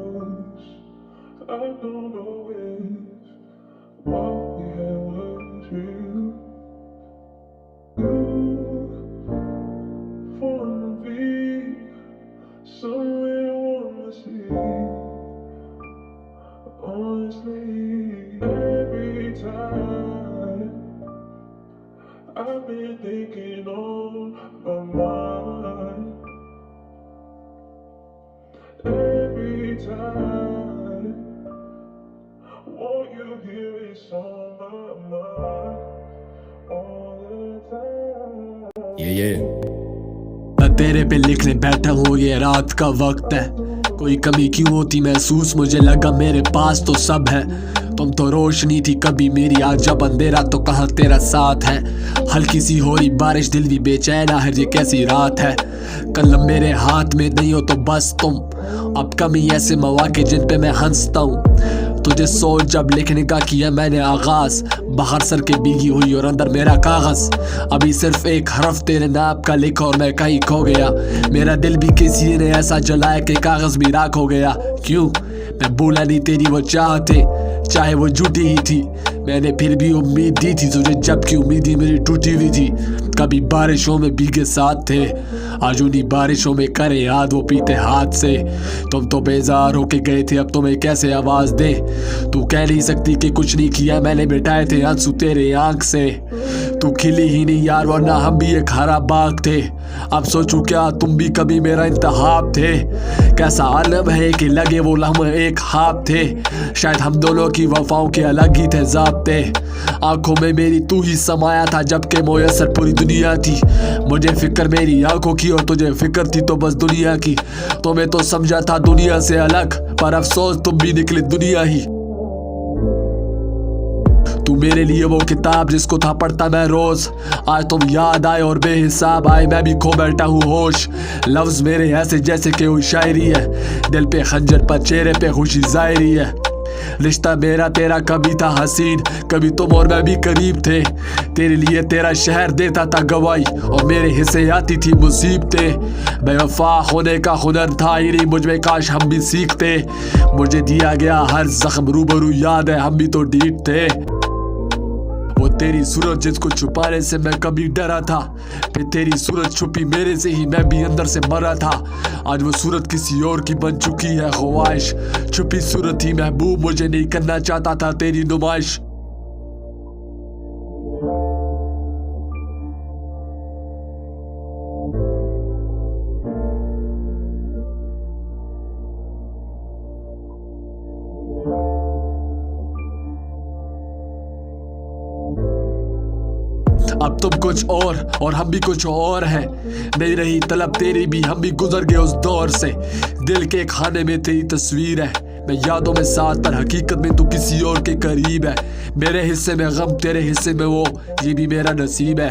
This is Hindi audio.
close. I don't know if what we had was real. You wanna be somewhere I wanna see. Honestly, every time I've been thinking on my mind. Every time, won't you hear it's on my mind all the time? ये मैं तेरे पे लिखने बैठा हूँ, ये रात का वक्त है। कोई कमी क्यों होती महसूस, मुझे लगा मेरे पास तो सब है। तुम तो रोशनी थी कभी मेरी, आज जब अंधेरा तो कहाँ तेरा साथ है। हल्की सी हो रही बारिश, दिल भी बेचैन है, ये कैसी रात है। कलम मेरे हाथ में नहीं हो तो बस तुम, अब कमी ऐसे मौके जिन पे मैं हंसता हूँ। तुझे सोच जब लिखने का किया मैंने आगाज, बाहर सर के भीगी हुई और अंदर मेरा कागज। अभी सिर्फ एक हरफ तेरे नाम का लिखा और मैं कहीं खो गया। मेरा दिल भी किसी ने ऐसा जलाया कि कागज भी राख हो गया। क्यों मैं भूला नहीं तेरी वो चाहते, चाहे वो झूठी ही थी। मैंने फिर भी उम्मीद दी थी तुझे, जबकि उम्मीदें मेरी टूटी हुई थी। कभी बारिशों में भीगे साथ थे, आज उन्हीं बारिशों में करे याद वो पीते हाथ से। तुम तो बेजार होके गए थे, अब तुम्हें कैसे आवाज दे। तू कह नहीं सकती कि कुछ नहीं किया मैंने, बिठाए थे आंसू तेरे आंख से। तू खिली ही नहीं यार, वरना हम भी एक हरा बाग थे। अब सोचूं क्या तुम भी कभी मेरा इंतहाब थे। कैसा आलम है कि लगे वो लम्हे एक ख्वाब थे। शायद हम दोनों की वफाओं के अलग ही थे ज़ाब्ते। आंखों में मेरी तू ही समाया था, जबकि मुयस्सर पूरी दुनिया थी। मुझे फिक्र मेरी आंखों की और तुझे फिक्र थी तो बस दुनिया की। तुम्हें तो समझा था दुनिया से अलग, पर अफसोस तुम भी निकले दुनिया ही। तू मेरे लिए वो किताब जिसको था पढ़ता मैं रोज, आज तुम याद आए और बेहिसाब आए, मैं भी खो बैठा हूँ होश। लफ्ज मेरे ऐसे जैसे कि कोई शायरी है, दिल पे खंजर पर चेहरे पे खुशी जायरी है। रिश्ता मेरा तेरा कभी था हसीन, कभी तुम और मैं भी करीब थे। तेरे लिए तेरा शहर देता था गवाही और मेरे हिस्से आती थी मुसीबतें। बेवफा होने का हुनर था ही नहीं मुझ में, काश हम भी सीखते। मुझे दिया गया हर जख्म रूबरू याद है, हम भी तो ढीठ थे। वो तेरी सूरत जिसको छुपाने से मैं कभी डरा था, फिर तेरी सूरत छुपी मेरे से ही मैं भी अंदर से मरा था। आज वो सूरत किसी और की बन चुकी है ख्वाहिश, छुपी सूरत ही महबूब मुझे नहीं करना चाहता था तेरी नुमाइश। अब तुम कुछ और हम भी कुछ और हैं। नहीं रही तलब तेरी भी, हम भी गुजर गए उस दौर से। दिल के खाने में तेरी तस्वीर है, मैं यादों में साथ पर हकीकत में तू किसी और के करीब है। मेरे हिस्से में गम तेरे हिस्से में वो, ये भी मेरा नसीब है।